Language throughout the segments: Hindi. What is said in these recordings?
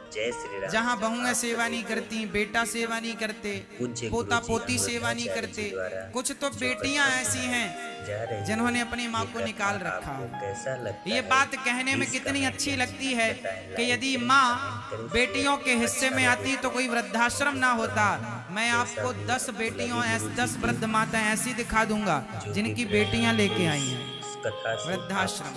जय श्री राम। जहाँ बहुएं सेवा नहीं करती, बेटा सेवा नहीं करते, पोता पोती सेवा नहीं करते, कुछ तो बेटियां ऐसी हैं जिन्होंने अपनी माँ को निकाल रखा है। कैसा लगता ये बात कहने में कितनी अच्छी लगती है कि यदि माँ बेटियों के हिस्से में आती तो कोई वृद्धाश्रम ना होता। मैं आपको 10 बेटियों 10 वृद्ध माताएं ऐसी दिखा दूंगा जिनकी बेटियां लेके आई हैं वृद्धाश्रम,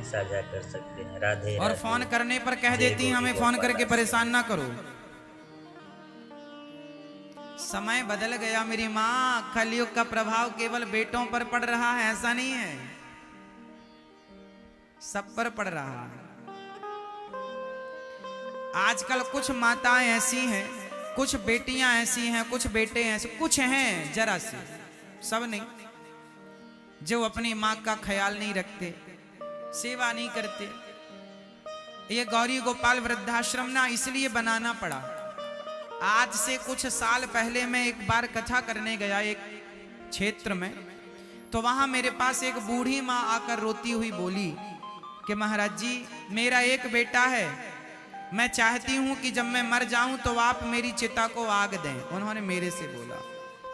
साझा कर सकते हैं। राधे और फोन करने पर कह देती हैं हमें फोन करके परेशान ना करो। समय बदल गया मेरी माँ, कलयुग का प्रभाव केवल बेटों पर पड़ रहा है ऐसा नहीं है, सब पर पड़ रहा है। आजकल कुछ माताएं ऐसी हैं, कुछ बेटियां ऐसी हैं, कुछ बेटे ऐसे, कुछ हैं जरा से, सब नहीं, जो अपनी माँ का ख्याल नहीं रखते, सेवा नहीं करते। ये गौरी गोपाल वृद्धाश्रम ना इसलिए बनाना पड़ा। आज से कुछ साल पहले मैं एक बार कथा करने गया एक क्षेत्र में, तो वहां मेरे पास एक बूढ़ी माँ आकर रोती हुई बोली कि महाराज जी मेरा एक बेटा है, मैं चाहती हूं कि जब मैं मर जाऊं तो आप मेरी चिता को आग दें। उन्होंने मेरे से बोला।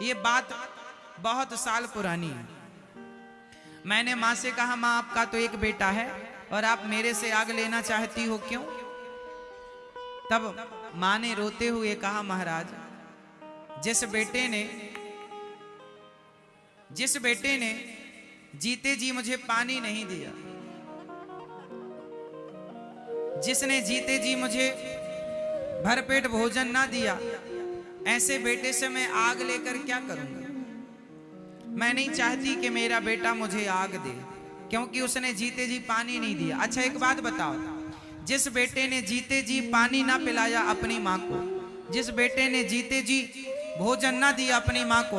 ये बात बहुत साल पुरानी है। मैंने माँ से कहा माँ आपका तो एक बेटा है और आप मेरे से आग लेना चाहती हो, क्यों? तब माँ ने रोते हुए कहा महाराज जिस बेटे ने जीते जी मुझे पानी नहीं दिया, जिसने जीते जी मुझे भरपेट भोजन ना दिया, ऐसे बेटे से मैं आग लेकर क्या करूंगा? मैं नहीं चाहती कि मेरा बेटा मुझे आग दे, क्योंकि उसने जीते जी पानी नहीं दिया। अच्छा एक बात बताओ, जिस बेटे ने जीते जी पानी ना पिलाया अपनी माँ को, जिस बेटे ने जीते जी भोजन ना दिया अपनी माँ को,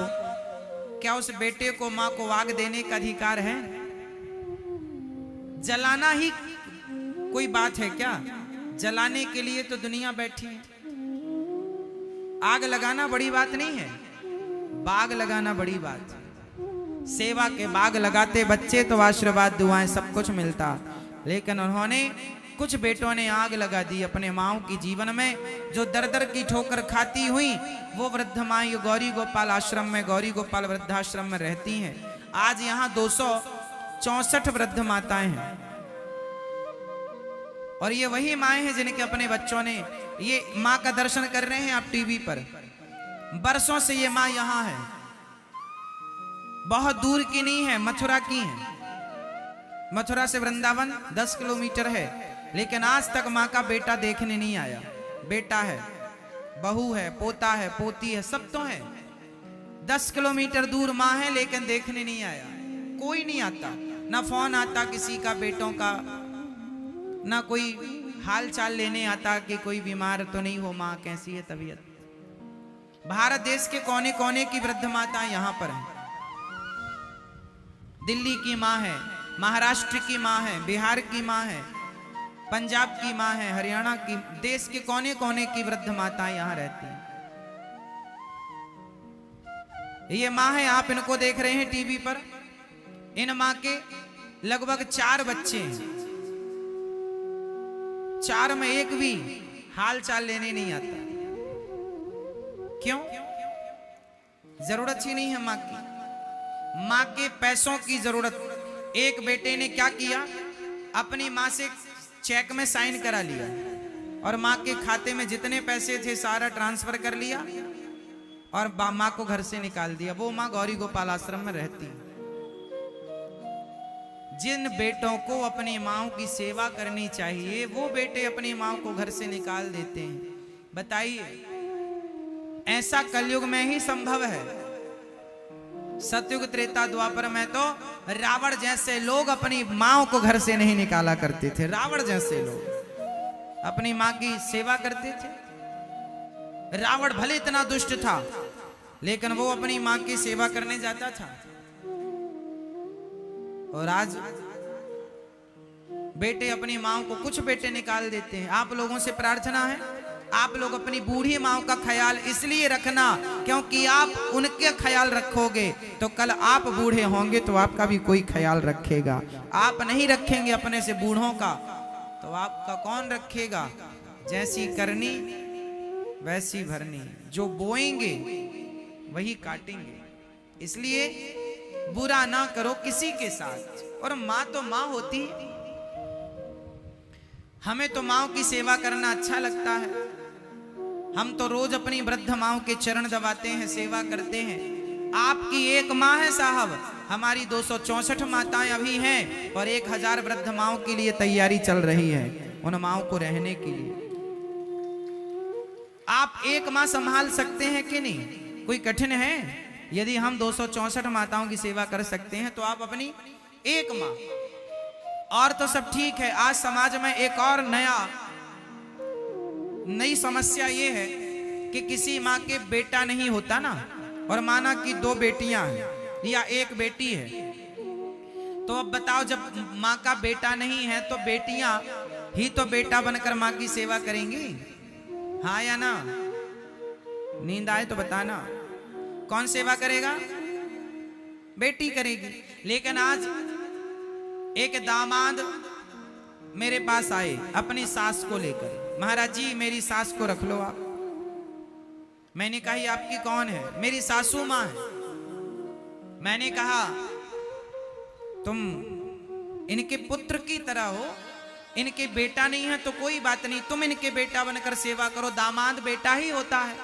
क्या उस बेटे को माँ को आग देने का अधिकार है? जलाना ही कोई बात है क्या? जलाने के लिए तो दुनिया बैठी है। आग लगाना बड़ी बात नहीं है, बाग लगाना बड़ी बात है। सेवा के बाग लगाते बच्चे तो आशीर्वाद दुआएं सब कुछ मिलता, लेकिन उन्होंने कुछ बेटों ने आग लगा दी अपने माओ की जीवन में, जो दर दर की ठोकर खाती हुई वो वृद्ध माँ गौरी गोपाल आश्रम में, गौरी गोपाल वृद्धाश्रम में रहती हैं। आज यहाँ 264 वृद्ध माताएं हैं और ये वही माएँ हैं जिनके अपने बच्चों ने, ये माँ का दर्शन कर रहे हैं आप टीवी पर, बरसों से ये माँ यहाँ है, बहुत दूर की नहीं है, मथुरा की है। मथुरा से वृंदावन 10 किलोमीटर है, लेकिन आज तक माँ का बेटा देखने नहीं आया। बेटा है, बहू है, पोता है, पोती है, सब तो है। 10 किलोमीटर दूर माँ है, लेकिन देखने नहीं आया, कोई नहीं आता, ना फोन आता किसी का बेटों का, ना कोई हाल चाल लेने आता कि कोई बीमार तो नहीं हो, माँ कैसी है तबीयत। भारत देश के कोने कोने की वृद्ध माता यहाँ पर है। दिल्ली की माँ है, महाराष्ट्र की माँ है, बिहार की माँ है, पंजाब की माँ है, हरियाणा की, देश के कोने कोने की वृद्ध माताएं यहाँ रहती हैं। ये माँ है, आप इनको देख रहे हैं टीवी पर। इन माँ के लगभग 4 बच्चे हैं, 4 में एक भी हाल चाल लेने नहीं आता। क्यों? जरूरत ही नहीं है माँ की। माँ के पैसों की जरूरत। एक बेटे ने क्या किया, अपनी माँ से चेक में साइन करा लिया और माँ के खाते में जितने पैसे थे सारा ट्रांसफर कर लिया और माँ को घर से निकाल दिया। वो माँ गौरी गोपाल आश्रम में रहती है। जिन बेटों को अपनी माँ की सेवा करनी चाहिए वो बेटे अपनी माँ को घर से निकाल देते हैं। बताइए, ऐसा कलयुग में ही संभव है। सतयुग त्रेता द्वापर में तो रावण जैसे लोग अपनी माँ को घर से नहीं निकाला करते थे। रावण जैसे लोग अपनी माँ की सेवा करते थे। रावण भले इतना दुष्ट था, लेकिन वो अपनी माँ की सेवा करने जाता था। और आज बेटे अपनी माँ को, कुछ बेटे निकाल देते हैं। आप लोगों से प्रार्थना है, आप लोग अपनी बूढ़ी माँ का ख्याल इसलिए रखना क्योंकि आप उनके ख्याल रखोगे तो कल आप बूढ़े होंगे तो आपका भी कोई ख्याल रखेगा। आप नहीं रखेंगे अपने से बूढ़ों का तो आपका कौन रखेगा। जैसी करनी वैसी भरनी, जो बोएंगे वही काटेंगे। इसलिए बुरा ना करो किसी के साथ। और माँ तो माँ होती है, हमें तो माँ की सेवा करना अच्छा लगता है। हम तो रोज अपनी वृद्ध माँ के चरण दबाते हैं, सेवा करते हैं। आपकी एक माँ है साहब, हमारी 264 माताएं अभी हैं और 1000 वृद्ध माओं के लिए तैयारी चल रही है, उन माओं को रहने के लिए। आप एक माँ संभाल सकते हैं कि नहीं? कोई कठिन है? यदि हम 264 माताओं की सेवा कर सकते हैं तो आप अपनी एक माँ। और तो सब ठीक है। आज समाज में एक और नई समस्या ये है कि किसी माँ के बेटा नहीं होता ना, और माना कि 2 बेटियां हैं या 1 बेटी है, तो अब बताओ जब माँ का बेटा नहीं है तो बेटियां ही तो बेटा बनकर माँ की सेवा करेंगी, हाँ या ना? नींद आए तो बताना, कौन सेवा करेगा? बेटी करेगी। लेकिन आज एक दामाद मेरे पास आए अपनी सास को लेकर, महाराज जी मेरी सास को रख लो आप। मैंने कहा ये आपकी कौन है? मेरी सासू माँ है। मैंने कहा तुम इनके पुत्र की तरह हो, इनके बेटा नहीं है तो कोई बात नहीं, तुम इनके बेटा बनकर सेवा करो, दामाद बेटा ही होता है,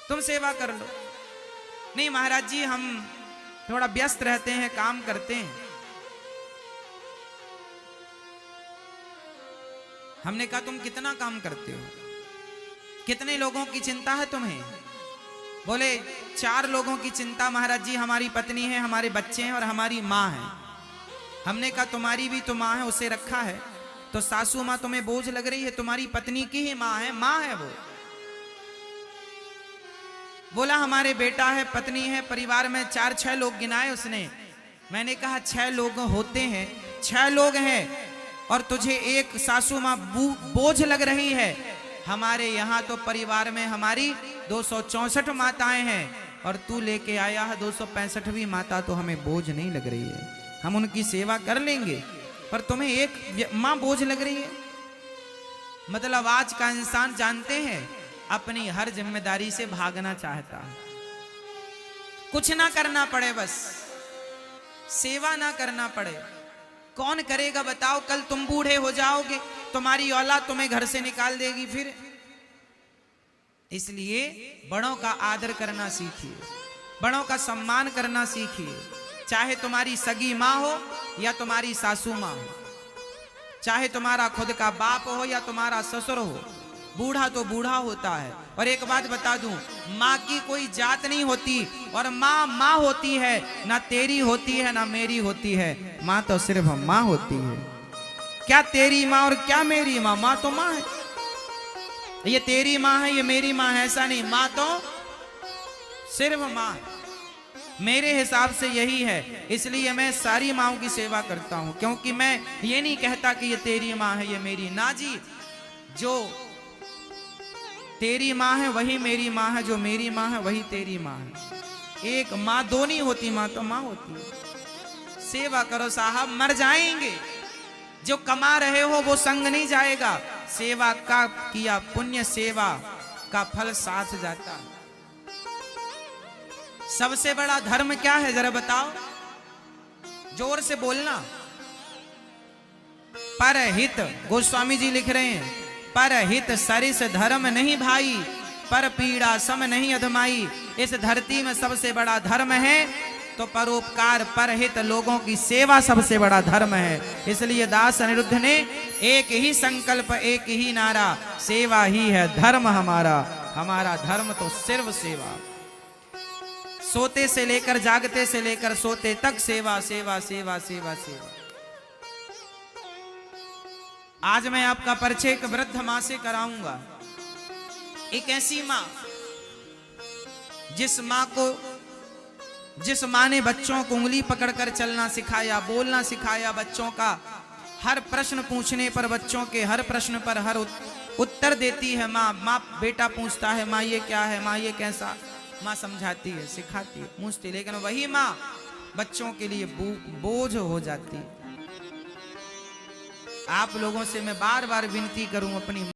तुम सेवा कर लो। नहीं महाराज जी हम थोड़ा व्यस्त रहते हैं, काम करते हैं। हमने कहा तुम कितना काम करते हो, कितने लोगों की चिंता है तुम्हें? बोले 4 लोगों की चिंता महाराज जी, हमारी पत्नी है, हमारे बच्चे हैं और हमारी माँ है। हमने कहा तुम्हारी भी तो माँ है, उसे रखा है तो सासू माँ तुम्हें बोझ लग रही है, तुम्हारी पत्नी की ही माँ है वो। बोला हमारे बेटा है, पत्नी है, परिवार में 4-6 लोग गिनाए उसने। मैंने कहा 6 लोग होते हैं, 6 लोग हैं और तुझे एक सासू माँ बोझ लग रही है। हमारे यहाँ तो परिवार में हमारी 264 माताएं हैं और तू लेके आया है 265वीं माता, तो हमें बोझ नहीं लग रही है, हम उनकी सेवा कर लेंगे, पर तुम्हें एक माँ बोझ लग रही है। मतलब आज का इंसान जानते हैं अपनी हर जिम्मेदारी से भागना चाहता है, कुछ ना करना पड़े, बस सेवा ना करना पड़े। कौन करेगा बताओ? कल तुम बूढ़े हो जाओगे, तुम्हारी औलाद तुम्हें घर से निकाल देगी फिर। इसलिए बड़ों का आदर करना सीखिए, बड़ों का सम्मान करना सीखिए। चाहे तुम्हारी सगी माँ हो या तुम्हारी सासू माँ हो, चाहे तुम्हारा खुद का बाप हो या तुम्हारा ससुर हो, बूढ़ा तो बूढ़ा होता है। और एक बात बता दूं, माँ की कोई जात नहीं होती और माँ माँ होती है, ना तेरी होती है ना मेरी होती है, माँ तो सिर्फ माँ होती है। क्या तेरी माँ और क्या मेरी माँ? माँ तो माँ है। ये तेरी माँ है, ये मेरी माँ है, ऐसा नहीं, माँ तो सिर्फ माँ है। मेरे हिसाब से यही है, इसलिए मैं सारी माँओं की सेवा करता हूं, क्योंकि मैं ये नहीं कहता कि ये तेरी माँ है ये मेरी, ना जी। जो तेरी माँ है वही मेरी माँ है, जो मेरी माँ है वही तेरी माँ है। एक माँ दो नहीं होती, माँ तो माँ होती है। सेवा करो साहब, मर जाएंगे। जो कमा रहे हो वो संग नहीं जाएगा, सेवा का किया पुण्य सेवा का फल साथ जाता है। सबसे बड़ा धर्म क्या है जरा बताओ, जोर से बोलना। परहित, गोस्वामी जी लिख रहे हैं, परहित सरिस धर्म नहीं भाई, पर पीड़ा सम नहीं अधमाई। इस धरती में सबसे बड़ा धर्म है तो परोपकार, परहित लोगों की सेवा सबसे बड़ा धर्म है। इसलिए दास अनिरुद्ध ने एक ही संकल्प, एक ही नारा, सेवा ही है धर्म हमारा। हमारा धर्म तो सिर्फ सेवा, सोते से लेकर जागते से लेकर सोते तक सेवा सेवा सेवा सेवा सेवा। आज मैं आपका परिचय एक वृद्ध मां से कराऊंगा। एक ऐसी मां, जिस मां ने बच्चों को उंगली पकड़कर चलना सिखाया, बोलना सिखाया, बच्चों का हर प्रश्न पूछने पर, बच्चों के हर प्रश्न पर हर उत्तर देती है माँ। बेटा पूछता है माँ ये क्या है, माँ ये कैसा, माँ समझाती है, सिखाती है, पूछती है। लेकिन वही माँ बच्चों के लिए बोझ हो जाती है। आप लोगों से मैं बार बार विनती करूं, अपनी